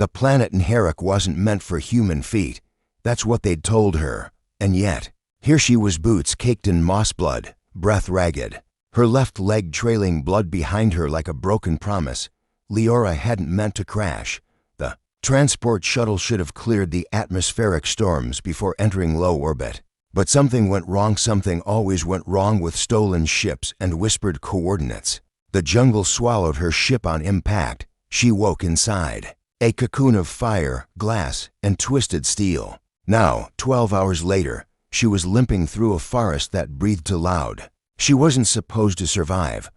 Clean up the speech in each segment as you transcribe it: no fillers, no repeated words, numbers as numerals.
The planet Nharak wasn't meant for human feet. That's what they'd told her. And yet, here she was, boots caked in moss blood, breath ragged, her left leg trailing blood behind her like a broken promise. Leora hadn't meant to crash. The transport shuttle should have cleared the atmospheric storms before entering low orbit. But something went wrong. Something always went wrong with stolen ships and whispered coordinates. The jungle swallowed her ship on impact. She woke inside a cocoon of fire, glass, and twisted steel. Now, 12 hours later, she was limping through a forest that breathed aloud. She wasn't supposed to survive,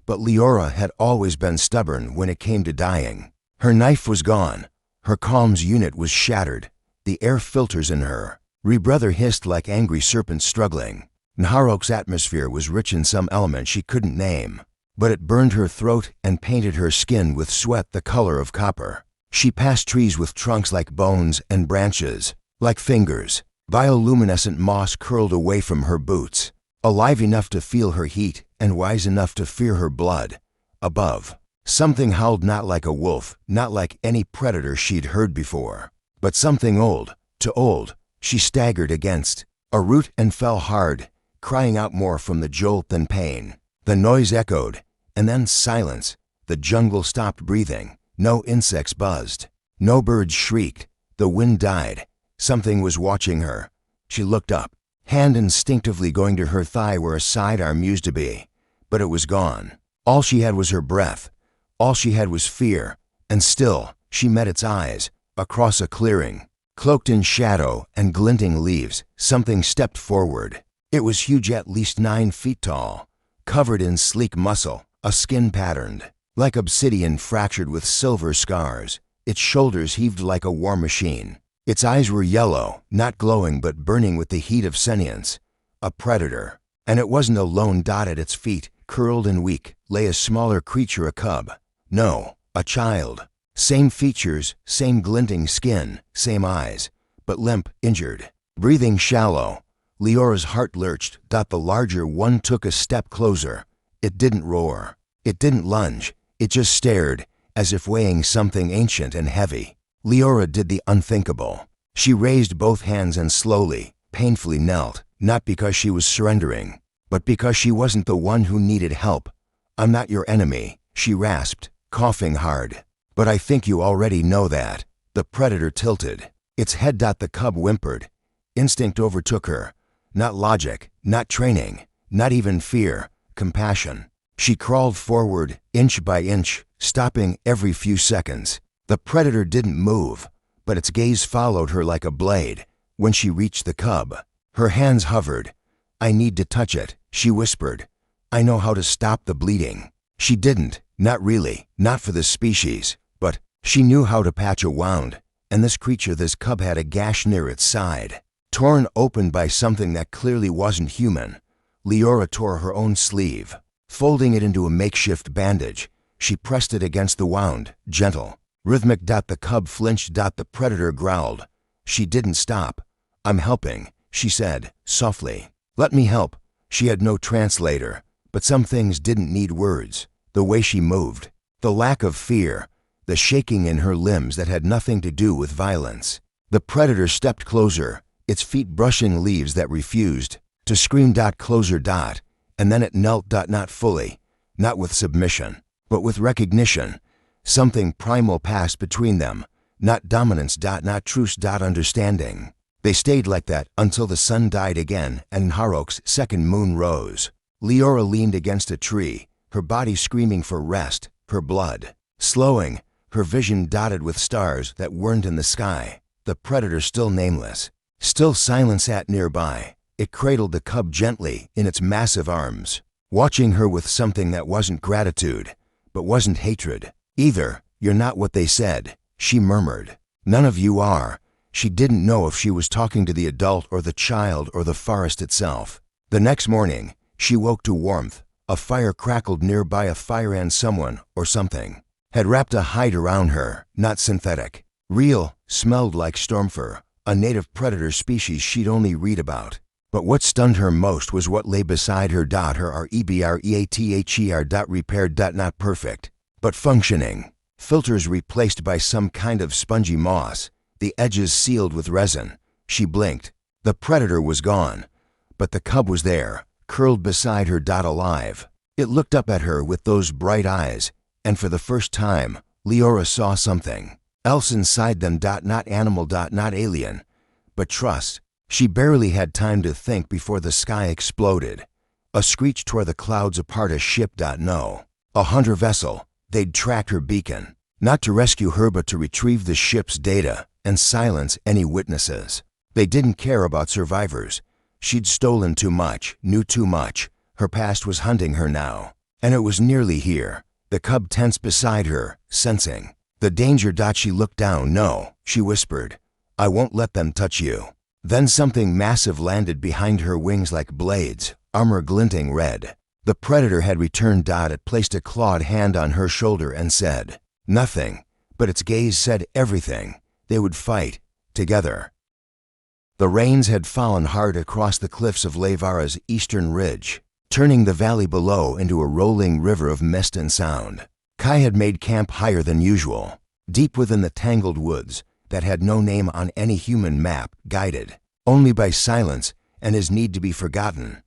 but Leora had always been stubborn when it came to dying. Her knife was gone. Her comms unit was shattered. The air filters in her rebreather hissed like angry serpents struggling. Nharak's atmosphere was rich in some element she couldn't name, but it burned her throat and painted her skin with sweat the color of copper. She passed trees with trunks like bones and branches like fingers. Bioluminescent moss curled away from her boots, alive enough to feel her heat and wise enough to fear her blood. Above, something howled, not like a wolf, not like any predator she'd heard before, but something old, too old. She staggered against a root and fell hard, crying out more from the jolt than pain. The noise echoed, and then silence. The jungle stopped breathing. No insects buzzed. No birds shrieked. The wind died. Something was watching her. She looked up, hand instinctively going to her thigh where a sidearm used to be, but it was gone. All she had was her breath. All she had was fear, and still she met its eyes. Across a clearing, cloaked in shadow and glinting leaves, something stepped forward. It was huge, at least 9 feet tall, covered in sleek muscle, a skin patterned like obsidian, fractured with silver scars. Its shoulders heaved like a war machine. Its eyes were yellow, not glowing but burning with the heat of sentience. A predator. And it wasn't a lone dot. At its feet, curled and weak, lay a smaller creature, a cub. No, a child. Same features, same glinting skin, same eyes, but limp, injured, breathing shallow. Leora's heart lurched. The larger one took a step closer. It didn't roar. It didn't lunge. It just stared, as if weighing something ancient and heavy. Leora did the unthinkable. She raised both hands and slowly, painfully knelt, not because she was surrendering, but because she wasn't the one who needed help. "I'm not your enemy," she rasped, coughing hard. "But I think you already know that." The predator tilted. Its head. The cub whimpered. Instinct overtook her. Not logic, not training, not even fear, compassion. She crawled forward, inch by inch, stopping every few seconds. The predator didn't move, but its gaze followed her like a blade. When she reached the cub, her hands hovered. "I need to touch it," she whispered. "I know how to stop the bleeding." She didn't, not really, not for this species, but she knew how to patch a wound, and this creature, this cub, had a gash near its side, torn open by something that clearly wasn't human. Leora tore her own sleeve. Folding it into a makeshift bandage, she pressed it against the wound, gentle, rhythmic. The cub flinched. The predator growled. She didn't stop. "I'm helping," she said, softly. "Let me help." She had no translator, but some things didn't need words. The way she moved, the lack of fear, the shaking in her limbs that had nothing to do with violence. The predator stepped closer, its feet brushing leaves that refused to scream. Closer. And then it knelt. Not fully, not with submission, but with recognition. Something primal passed between them. Not dominance. Not truce. Understanding. They stayed like that until the sun died again and Nharak's second moon rose. Leora leaned against a tree, her body screaming for rest, her blood slowing, her vision dotted with stars that weren't in the sky. The predator, still nameless, still silent, sat nearby. It cradled the cub gently in its massive arms, watching her with something that wasn't gratitude, but wasn't hatred either. "You're not what they said," she murmured. "None of you are." She didn't know if she was talking to the adult or the child or the forest itself. The next morning, she woke to warmth. A fire crackled nearby, a fire, and someone, or something, had wrapped a hide around her, not synthetic. Real, smelled like storm fur, a native predator species she'd only read about. But what stunned her most was what lay beside her. Her rebreather. Repaired. Not perfect, but functioning. filters replaced by some kind of spongy moss, the edges sealed with resin. She blinked. The predator was gone, but the cub was there, curled beside her. Alive. It looked up at her with those bright eyes, and for the first time, Leora saw something else inside them. Not animal. Not alien, but trust. She barely had time to think before the sky exploded. A screech tore the clouds apart. A ship. No. A hunter vessel. They'd tracked her beacon, not to rescue her but to retrieve the ship's data and silence any witnesses. They didn't care about survivors. She'd stolen too much, knew too much. Her past was hunting her now, and it was nearly here. The cub tensed beside her, sensing the danger. She looked down. No, she whispered. I won't let them touch you. Then something massive landed behind her, wings like blades, armor glinting red. The predator had returned. It placed a clawed hand on her shoulder and said nothing, but its gaze said everything. They would fight together. The rains had fallen hard across the cliffs of Levara's eastern ridge, turning the valley below into a rolling river of mist and sound. Kai had made camp higher than usual, deep within the tangled woods that had no name on any human map, guided only by silence and his need to be forgotten.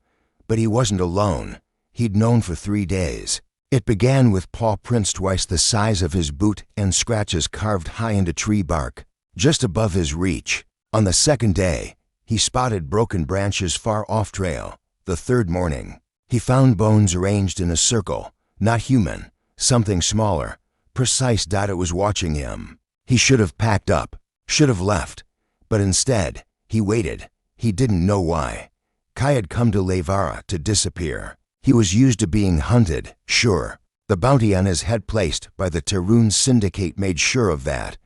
But he wasn't alone. He'd known for 3 days. It began with paw prints twice the size of his boot and scratches carved high into tree bark, just above his reach. On the second day, he spotted broken branches far off trail. The third morning, he found bones arranged in a circle, not human, something smaller, precise. It was watching him. He should have packed up, should have left, but instead, he waited. He didn't know why. Kai had come to Levara to disappear. He was used to being hunted, sure. The bounty on his head placed by the Terun Syndicate made sure of that.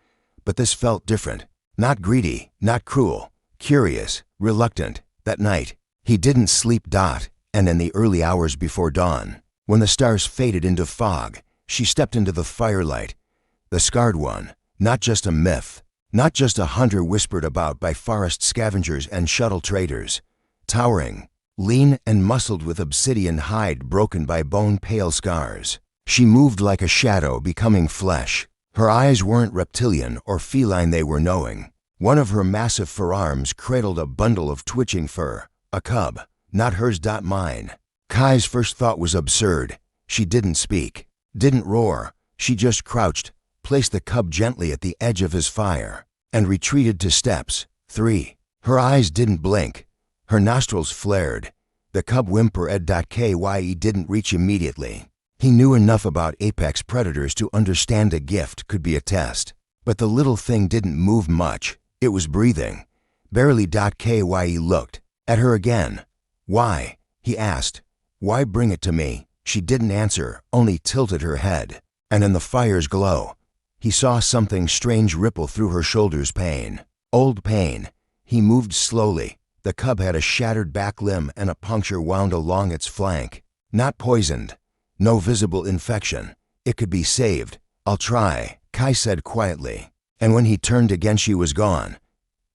But this felt different. Not greedy, not cruel, curious, reluctant. That night, he didn't sleep. And in the early hours before dawn, when the stars faded into fog, she stepped into the firelight. The scarred one, not just a myth, not just a hunter whispered about by forest scavengers and shuttle traders. Towering, lean and muscled with obsidian hide broken by bone-pale scars. She moved like a shadow becoming flesh. Her eyes weren't reptilian or feline, they were knowing. One of her massive forearms cradled a bundle of twitching fur. A cub, not hers. Mine. Kai's first thought was absurd. She didn't speak, didn't roar. She just crouched, placed the cub gently at the edge of his fire, and retreated to steps 3. Her eyes didn't blink. Her nostrils flared. The cub whimpered. Kye didn't reach immediately. He knew enough about apex predators to understand a gift could be a test. But the little thing didn't move much. It was breathing. Barely. Kye looked at her again. Why? He asked. Why bring it to me? She didn't answer, only tilted her head. And in the fire's glow, he saw something strange ripple through her shoulders. Pain. Old pain. He moved slowly. The cub had a shattered back limb and a puncture wound along its flank. Not poisoned. No visible infection. It could be saved. I'll try, Kai said quietly. And when he turned again, she was gone.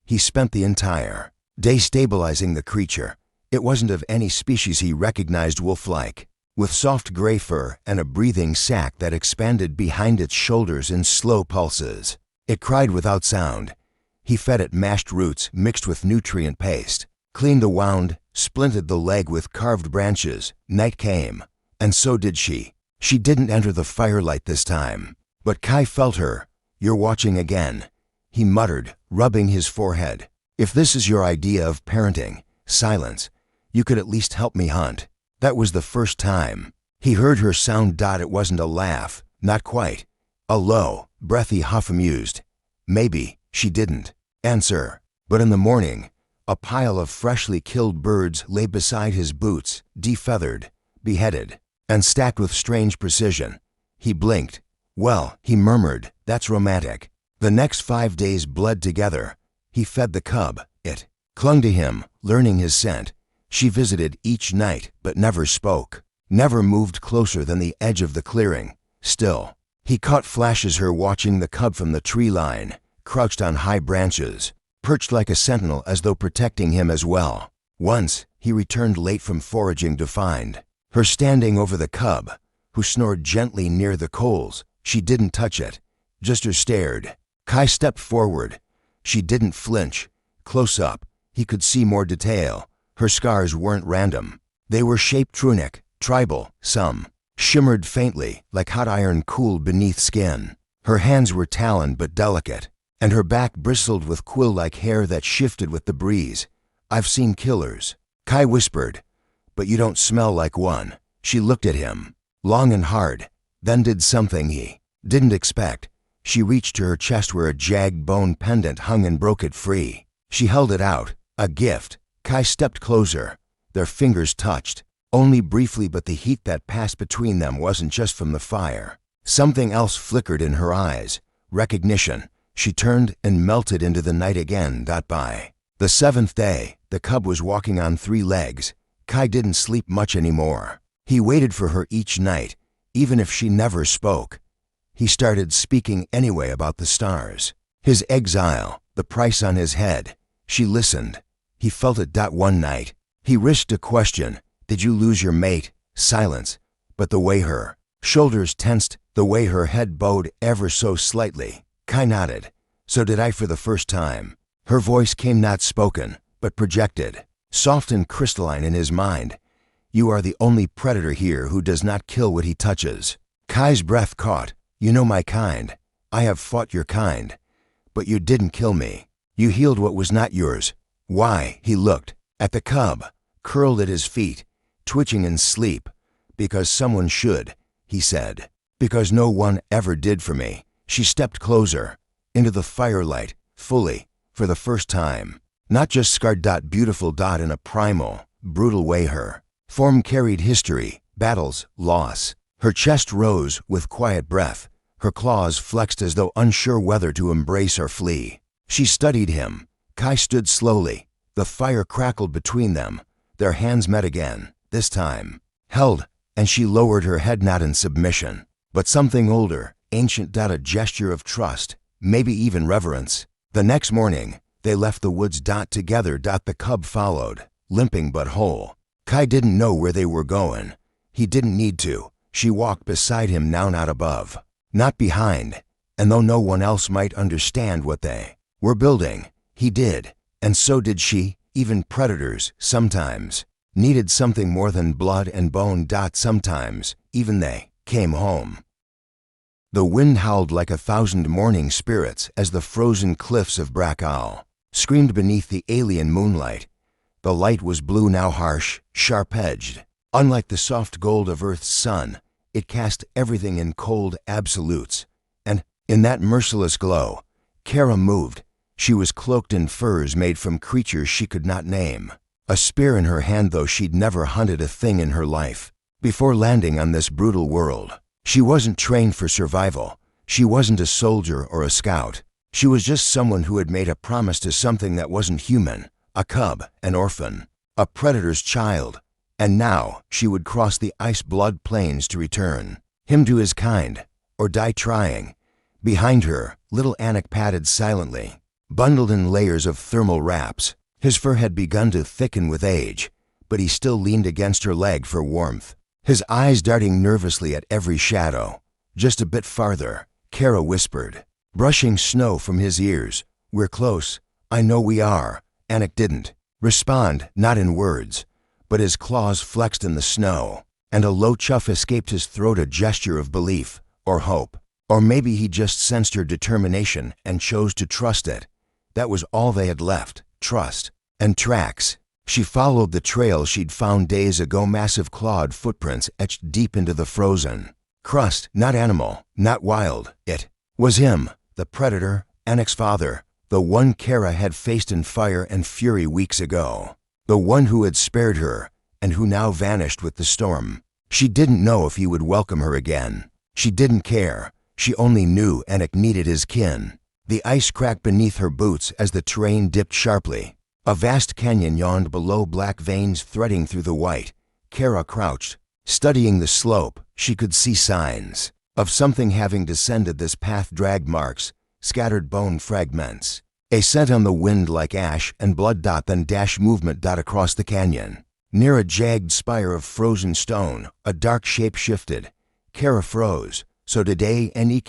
He spent the entire day stabilizing the creature. It wasn't of any species he recognized, wolf-like, with soft gray fur and a breathing sac that expanded behind its shoulders in slow pulses. It cried without sound. He fed it mashed roots mixed with nutrient paste, cleaned the wound, splinted the leg with carved branches. Night came, and so did she. She didn't enter the firelight this time, but Kai felt her. You're watching again, he muttered, rubbing his forehead. If this is your idea of parenting, silence, you could at least help me hunt. That was the first time he heard her sound. It wasn't a laugh, not quite. A low, breathy huff, amused. Maybe. She didn't answer, but in the morning, a pile of freshly killed birds lay beside his boots, defeathered, beheaded, and stacked with strange precision. He blinked. Well, he murmured, that's romantic. The next 5 days bled together. He fed the cub. It clung to him, learning his scent. She visited each night, but never spoke, never moved closer than the edge of the clearing. Still, he caught flashes her watching the cub from the tree line, crouched on high branches, perched like a sentinel as though protecting him as well. Once, he returned late from foraging to find her standing over the cub, who snored gently near the coals, She didn't touch it, just her stared. Kai stepped forward. She didn't flinch. Close up, he could see more detail. Her scars weren't random. They were shaped runic, tribal, some shimmered faintly like hot iron cooled beneath skin. Her hands were taloned but delicate, and her back bristled with quill-like hair that shifted with the breeze. "I've seen killers," Kai whispered, "but you don't smell like one." She looked at him, long and hard, then did something he didn't expect. She reached to her chest where a jagged bone pendant hung and broke it free. She held it out, a gift. Kai stepped closer. Their fingers touched, only briefly, but the heat that passed between them wasn't just from the fire. Something else flickered in her eyes. Recognition. She turned and melted into the night again. By the seventh day, the cub was walking on 3 legs. Kai didn't sleep much anymore. He waited for her each night, even if she never spoke. He started speaking anyway about the stars. His exile, the price on his head. She listened. He felt it. One night, he risked a question. "Did you lose your mate?" Silence. But the way her shoulders tensed, the way her head bowed ever so slightly. Kai nodded. "So did I for the first time." Her voice came not spoken, but projected, soft and crystalline in his mind. "You are the only predator here who does not kill what he touches." Kai's breath caught. "You know my kind. I have fought your kind. But you didn't kill me. You healed what was not yours." "Why?" He looked at the cub, curled at his feet, twitching in sleep. "Because someone should," he said. "Because no one ever did for me." She stepped closer, into the firelight, fully, for the first time. Not just scarred. Beautiful. In a primal, brutal way. Her form carried history, battles, loss. Her chest rose with quiet breath. Her claws flexed as though unsure whether to embrace or flee. She studied him. Kai stood slowly. The fire crackled between them. Their hands met again, this time held, and she lowered her head, not in submission, but something older, ancient. A gesture of trust, maybe even reverence. The next morning, they left the woods. Together. The cub followed, limping but whole. Kai didn't know where they were going. He didn't need to. She walked beside him now, not above, not behind. And though no one else might understand what they were building, he did, and so did she. Even predators, sometimes, needed something more than blood and bone. Sometimes, even they came home. The wind howled like 1,000 mourning spirits as the frozen cliffs of Brakal screamed beneath the alien moonlight. The light was blue now, harsh, sharp-edged. Unlike the soft gold of Earth's sun, it cast everything in cold absolutes. And, in that merciless glow, Kara moved. She was cloaked in furs made from creatures she could not name. A spear in her hand, though she'd never hunted a thing in her life. Before landing on this brutal world, she wasn't trained for survival. She wasn't a soldier or a scout. She was just someone who had made a promise to something that wasn't human. A cub, an orphan, a predator's child. And now she would cross the ice-blood plains to return him to his kind, or die trying. Behind her, little Anik padded silently, bundled in layers of thermal wraps. His fur had begun to thicken with age, but he still leaned against her leg for warmth, his eyes darting nervously at every shadow. "Just a bit farther," Kara whispered, brushing snow from his ears. "We're close." "I know we are." Anik didn't respond, not in words, but his claws flexed in the snow, and a low chuff escaped his throat, a gesture of belief, or hope. Or maybe he just sensed her determination and chose to trust it. That was all they had left, trust. And tracks. She followed the trail she'd found days ago, massive clawed footprints etched deep into the frozen crust. Not animal, not wild. It was him, the predator, Anik's father, the one Kara had faced in fire and fury weeks ago. The one who had spared her, and who now vanished with the storm. She didn't know if he would welcome her again. She didn't care. She only knew Anik needed his kin. The ice cracked beneath her boots as the terrain dipped sharply. A vast canyon yawned below, black veins threading through the white. Kara crouched, studying the slope. She could see signs of something having descended this path, drag marks, scattered bone fragments. A scent on the wind like ash and blood. Then dash movement. Across the canyon. Near a jagged spire of frozen stone, a dark shape shifted. Kara froze. So today Nek.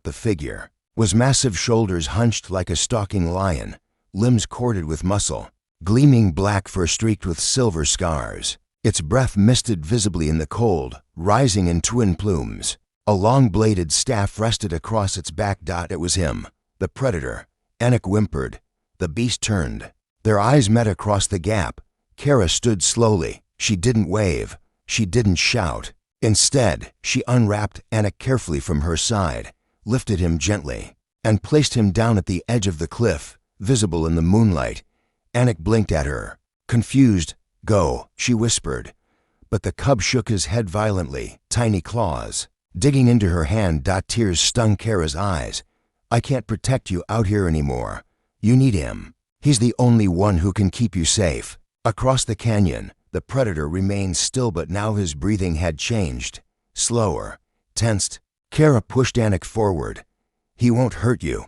The figure was massive, shoulders hunched like a stalking lion, limbs corded with muscle, gleaming black fur streaked with silver scars. Its breath misted visibly in the cold, rising in twin plumes. A long-bladed staff rested across its back. It was him, the predator. Anik whimpered. The beast turned. Their eyes met across the gap. Kara stood slowly. She didn't wave. She didn't shout. Instead, she unwrapped Anik carefully from her side, lifted him gently, and placed him down at the edge of the cliff, visible in the moonlight. Anik blinked at her. Confused. Go, she whispered. But the cub shook his head violently, tiny claws digging into her hand. Tears stung Kara's eyes. I can't protect you out here anymore. You need him. He's the only one who can keep you safe. Across the canyon, the predator remained still, but now his breathing had changed. Slower, tensed. Kara pushed Anik forward. He won't hurt you.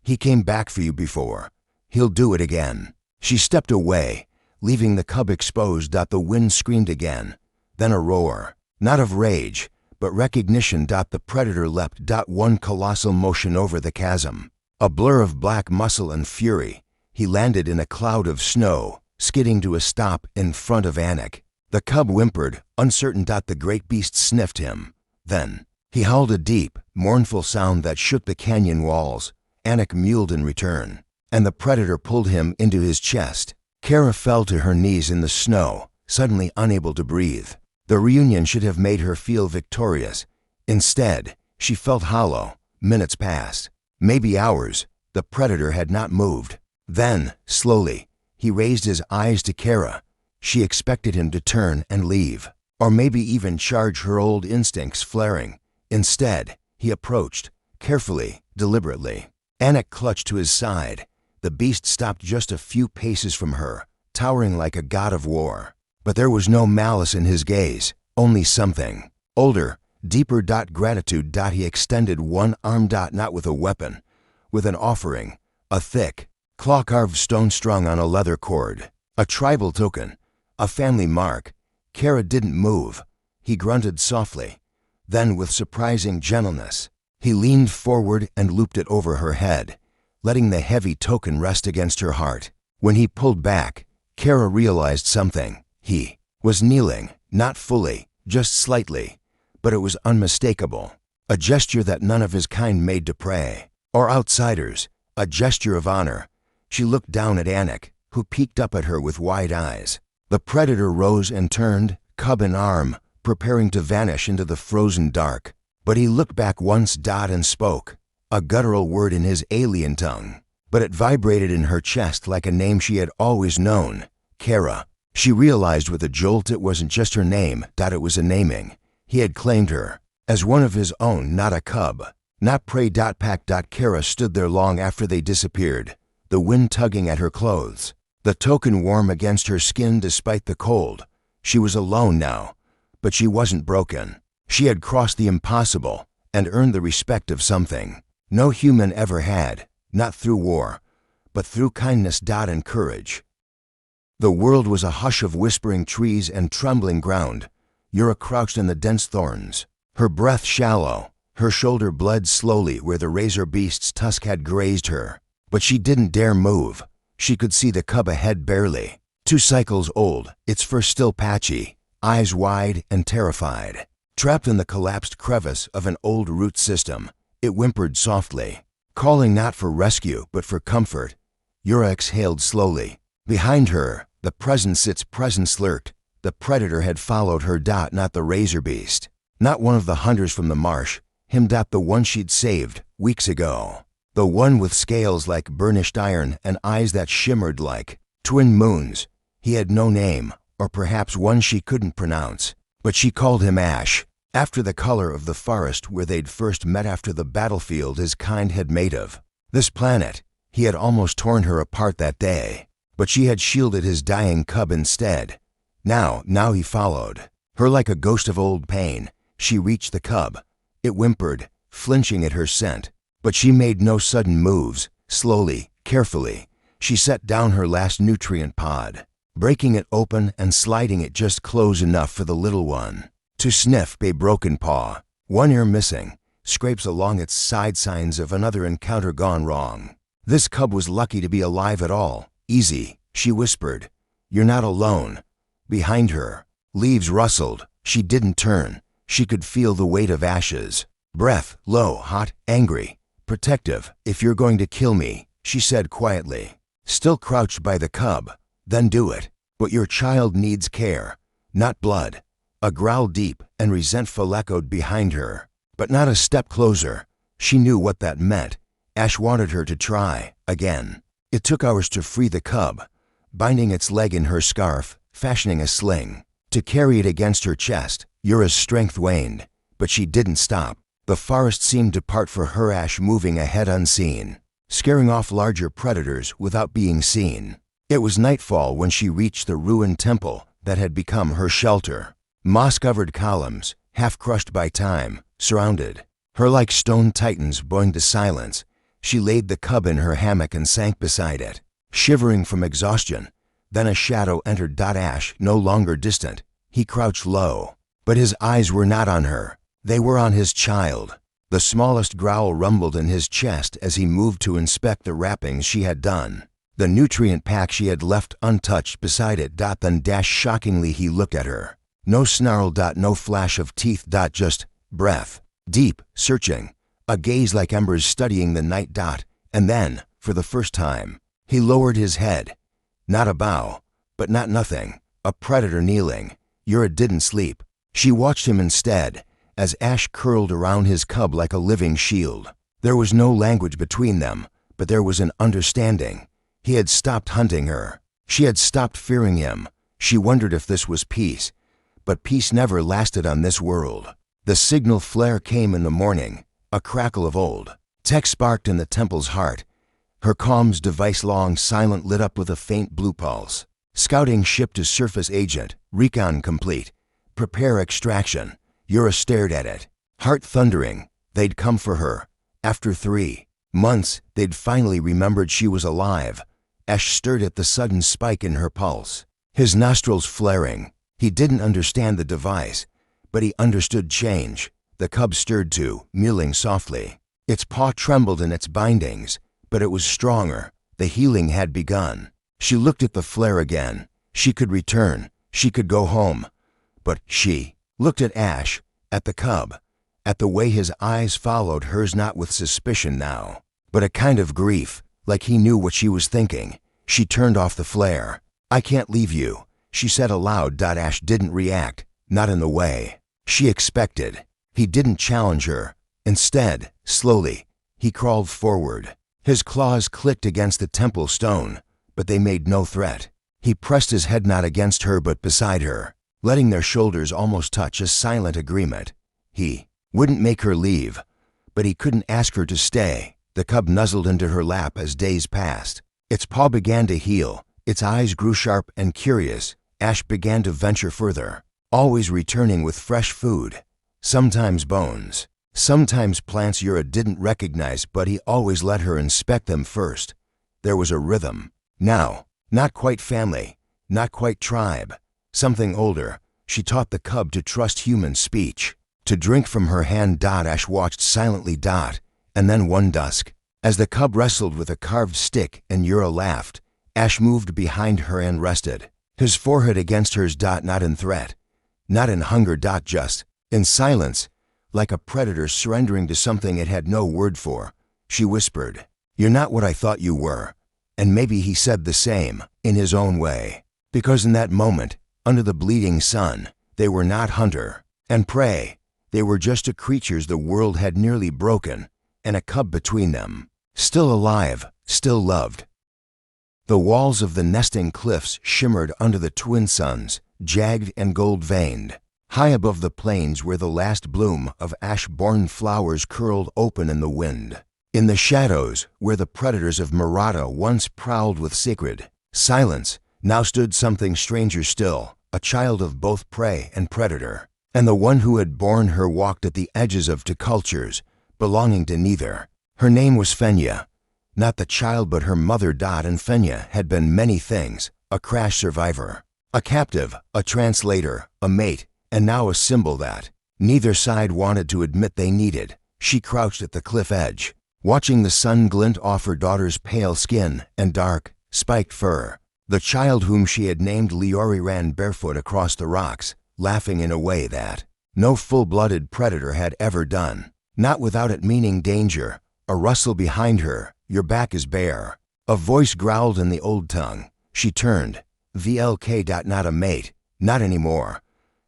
He came back for you before. He'll do it again. She stepped away, leaving the cub exposed. The wind screamed again, then a roar, not of rage, but recognition. The predator leapt. One colossal motion over the chasm, a blur of black muscle and fury. He landed in a cloud of snow, skidding to a stop in front of Anik. The cub whimpered, uncertain. The great beast sniffed him. Then he howled a deep, mournful sound that shook the canyon walls. Anik mewed in return, and the predator pulled him into his chest. Kara fell to her knees in the snow, suddenly unable to breathe. The reunion should have made her feel victorious. Instead, she felt hollow. Minutes passed, maybe hours. The predator had not moved. Then, slowly, he raised his eyes to Kara. She expected him to turn and leave, or maybe even charge, her old instincts flaring. Instead, he approached, carefully, deliberately. Anik clutched to his side. The beast stopped just a few paces from her, towering like a god of war. But there was no malice in his gaze, only something older, deeper. Gratitude. He extended one arm. Not with a weapon, with an offering, a thick, claw-carved stone strung on a leather cord, a tribal token, a family mark. Kara didn't move. He grunted softly. Then, with surprising gentleness, he leaned forward and looped it over her head, letting the heavy token rest against her heart. When he pulled back, Kara realized something. He was kneeling, not fully, just slightly, but it was unmistakable. A gesture that none of his kind made to pray, or outsiders, a gesture of honor. She looked down at Anik, who peeked up at her with wide eyes. The predator rose and turned, cub in arm, preparing to vanish into the frozen dark. But he looked back once. And spoke, a guttural word in his alien tongue, but it vibrated in her chest like a name she had always known. Kara. She realized with a jolt it wasn't just her name. It was a naming. He had claimed her as one of his own, not a cub, not prey. Pack. Kara stood there long after they disappeared, the wind tugging at her clothes, the token warm against her skin despite the cold. She was alone now, but she wasn't broken. She had crossed the impossible and earned the respect of something no human ever had, not through war, but through kindness. And courage. The world was a hush of whispering trees and trembling ground. Yura crouched in the dense thorns, her breath shallow. Her shoulder bled slowly where the razor beast's tusk had grazed her. But she didn't dare move. She could see the cub ahead barely. 2 cycles old, its fur still patchy, eyes wide and terrified. Trapped in the collapsed crevice of an old root system, it whimpered softly, calling not for rescue but for comfort. Yura exhaled slowly. Behind her, its presence lurked. The predator had followed her. Not the razor beast, not one of the hunters from the marsh. Him. The one she'd saved weeks ago. The one with scales like burnished iron and eyes that shimmered like twin moons. He had no name, or perhaps one she couldn't pronounce, but she called him Ash, after the color of the forest where they'd first met, after the battlefield his kind had made of this planet. He had almost torn her apart that day, but she had shielded his dying cub instead. Now he followed her like a ghost of old pain. She reached the cub. It whimpered, flinching at her scent, but she made no sudden moves. Slowly, carefully, she set down her last nutrient pod, breaking it open and sliding it just close enough for the little one to sniff a broken paw, one ear missing. scrapes along its side, signs of another encounter gone wrong. This cub was lucky to be alive at all. Easy, she whispered. You're not alone. Behind her, leaves rustled. She didn't turn. She could feel the weight of ashes. Breath, low, hot, angry, protective. If you're going to kill me, she said quietly, still crouched by the cub, then do it. But your child needs care, not blood. A growl deep and resentful echoed behind her, but not a step closer. She knew what that meant. Ash wanted her to try again. It took hours to free the cub, binding its leg in her scarf, fashioning a sling, to carry it against her chest. Yura's strength waned, but she didn't stop. The forest seemed to part for her, Ash moving ahead unseen, scaring off larger predators without being seen. It was nightfall when she reached the ruined temple that had become her shelter. Moss-covered columns, half crushed by time, surrounded her like stone titans bowing to silence. She laid the cub in her hammock and sank beside it, shivering from exhaustion. Then a shadow entered. Ash, no longer distant. He crouched low, but his eyes were not on her. They were on his child. The smallest growl rumbled in his chest as he moved to inspect the wrappings she had done, the nutrient pack she had left untouched beside it. Then shockingly he looked at her. No snarl. No flash of teeth. Just breath. Deep, searching. A gaze like embers studying the night. And then, for the first time, he lowered his head. Not a bow, but not nothing. A predator kneeling. Yura didn't sleep. She watched him instead, as Ash curled around his cub like a living shield. There was no language between them, but there was an understanding. He had stopped hunting her. She had stopped fearing him. She wondered if this was peace. But peace never lasted on this world. The signal flare came in the morning, a crackle of old tech sparked in the temple's heart. Her comms device, long silent, lit up with a faint blue pulse. Scouting ship to surface agent, recon complete. Prepare extraction. Yura stared at it, heart thundering. They'd come for her. After 3 months, they'd finally remembered she was alive. Ash stirred at the sudden spike in her pulse, his nostrils flaring. He didn't understand the device, but he understood change. The cub stirred too, mewling softly. Its paw trembled in its bindings, but it was stronger. The healing had begun. She looked at the flare again. She could return. She could go home. But she looked at Ash, at the cub, at the way his eyes followed hers, not with suspicion now, but a kind of grief, like he knew what she was thinking. She turned off the flare. I can't leave you, she said aloud. Ash didn't react, not in the way she expected. He didn't challenge her. Instead, slowly, he crawled forward. His claws clicked against the temple stone, but they made no threat. He pressed his head not against her but beside her, letting their shoulders almost touch, a silent agreement. He wouldn't make her leave, but he couldn't ask her to stay. The cub nuzzled into her lap as days passed. Its paw began to heal. Its eyes grew sharp and curious. Ash began to venture further, always returning with fresh food. Sometimes bones, sometimes plants Yura didn't recognize, but he always let her inspect them first. There was a rhythm. Now, not quite family, not quite tribe. Something older. She taught the cub to trust human speech, to drink from her hand. Ash watched silently. And then one dusk, as the cub wrestled with a carved stick and Yura laughed, Ash moved behind her and rested, his forehead against hers. Not in threat, not in hunger. Just in silence, like a predator surrendering to something it had no word for. She whispered, "You're not what I thought you were." And maybe he said the same, in his own way. Because in that moment, under the bleeding sun, they were not hunter and prey. They were just two creatures the world had nearly broken, and a cub between them. Still alive, still loved. The walls of the nesting cliffs shimmered under the twin suns, jagged and gold-veined. High above the plains where the last bloom of ash-born flowers curled open in the wind. In the shadows, where the predators of Murata once prowled with sacred silence, now stood something stranger still, a child of both prey and predator. And the one who had borne her walked at the edges of two cultures, belonging to neither. Her name was Fenya. Not the child but her mother. And Fenya had been many things: a crash survivor, a captive, a translator, a mate, and now a symbol that neither side wanted to admit they needed. She crouched at the cliff edge, watching the sun glint off her daughter's pale skin and dark, spiked fur. The child whom she had named Leori ran barefoot across the rocks, laughing in a way that no full-blooded predator had ever done, not without it meaning danger. A rustle behind her. Your back is bare. A voice growled in the old tongue. She turned. VLK. Not a mate. Not anymore.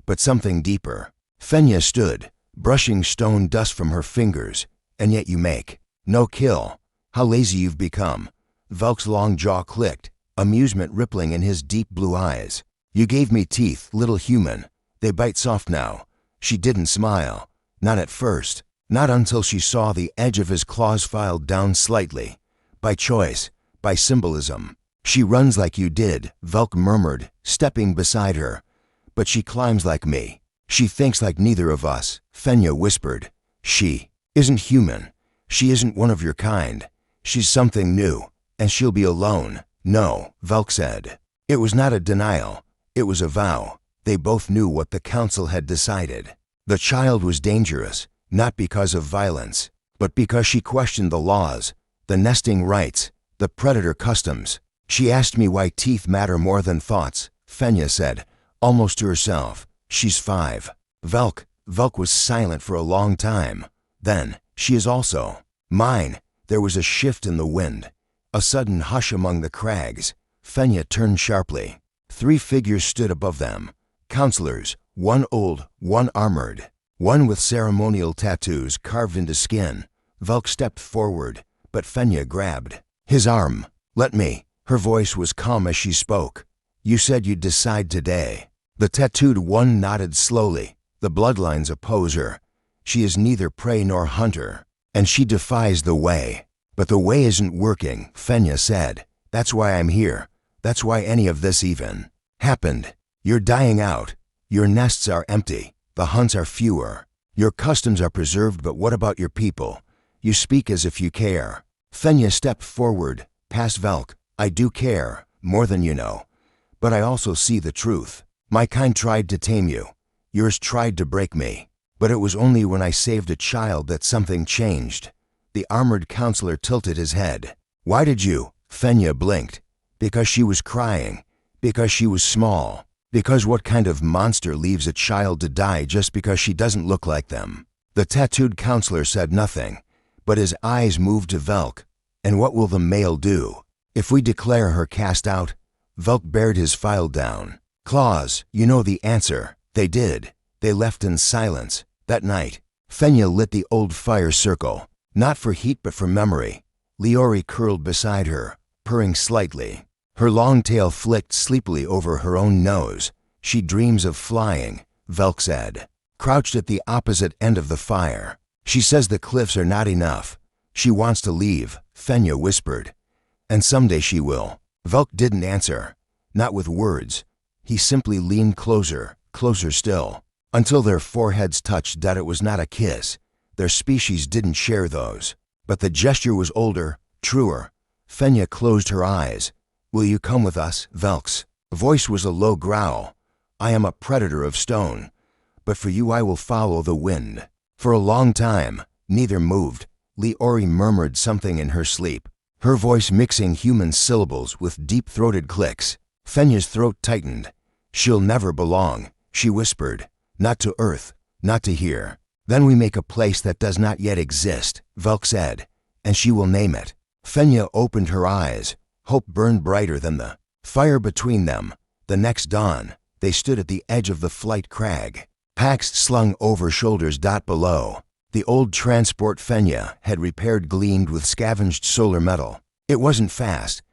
But something deeper. Fenya stood, brushing stone dust from her fingers. And yet you make no kill. How lazy you've become. Velk's long jaw clicked, amusement rippling in his deep blue eyes. You gave me teeth, little human. They bite soft now. She didn't smile. Not at first. Not until she saw the edge of his claws filed down slightly. By choice. By symbolism. She runs like you did, Velk murmured, stepping beside her. But she climbs like me. She thinks like neither of us, Fenya whispered. She isn't human. She isn't one of your kind. She's something new, and she'll be alone. No, Velk said. It was not a denial. It was a vow. They both knew what the council had decided. The child was dangerous, not because of violence, but because she questioned the laws, the nesting rights, the predator customs. She asked me why teeth matter more than thoughts, Fenya said, almost to herself. She's 5. Velk was silent for a long time. Then, she is also mine. There was a shift in the wind, a sudden hush among the crags. Fenya turned sharply. 3 figures stood above them. Counselors, one old, one armored, one with ceremonial tattoos carved into skin. Velk stepped forward, but Fenya grabbed his arm. Let me. Her voice was calm as she spoke. You said you'd decide today. The tattooed one nodded slowly. The bloodlines oppose her. She is neither prey nor hunter, and she defies the way. But the way isn't working, Fenya said. That's why I'm here. That's why any of this even happened. You're dying out. Your nests are empty. The hunts are fewer. Your customs are preserved, but what about your people? You speak as if you care. Fenya stepped forward, past Velk. I do care, more than you know. But I also see the truth. My kind tried to tame you. Yours tried to break me. But it was only when I saved a child that something changed. The armored counselor tilted his head. Why did you? Fenya blinked. Because she was crying. Because she was small. Because what kind of monster leaves a child to die just because she doesn't look like them? The tattooed counselor said nothing, but his eyes moved to Velk. And what will the male do? If we declare her cast out? Velk bared his file down. Claws, you know the answer. They did. They left in silence. That night, Fenya lit the old fire circle. Not for heat but for memory. Leori curled beside her, purring slightly. Her long tail flicked sleepily over her own nose. She dreams of flying, Velk said. Crouched at the opposite end of the fire. She says the cliffs are not enough. She wants to leave, Fenya whispered. And someday she will. Velk didn't answer. Not with words. He simply leaned closer, closer still, until their foreheads touched. That it was not a kiss. Their species didn't share those. But the gesture was older, truer. Fenya closed her eyes. Will you come with us, Velk's voice was a low growl. I am a predator of stone, but for you I will follow the wind. For a long time, neither moved. Leori murmured something in her sleep, her voice mixing human syllables with deep-throated clicks. Fenya's throat tightened. She'll never belong, she whispered. Not to Earth, not to here. Then we make a place that does not yet exist, Velk said, and she will name it. Fenya opened her eyes. Hope burned brighter than the fire between them. The next dawn, they stood at the edge of the flight crag, packs slung over shoulders. Below, the old transport Fenya had repaired gleamed with scavenged solar metal. It wasn't fast,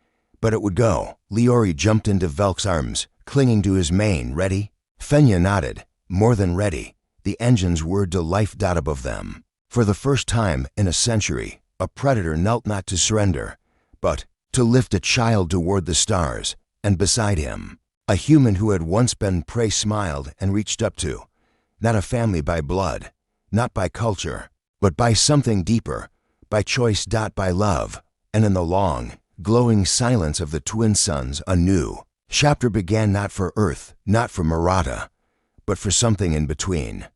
but it would go. Leori jumped into Velk's arms, clinging to his mane. Ready? Fenya nodded. More than ready. The engines whirred to life. Above them, for the first time in a century, a predator knelt not to surrender, but to lift a child toward the stars, and beside him, a human who had once been prey smiled and reached up to, not a family by blood, not by culture, but by something deeper, by choice. By love. And in the long, glowing silence of the twin suns, a new chapter began, not for Earth, not for Murata, but for something in between.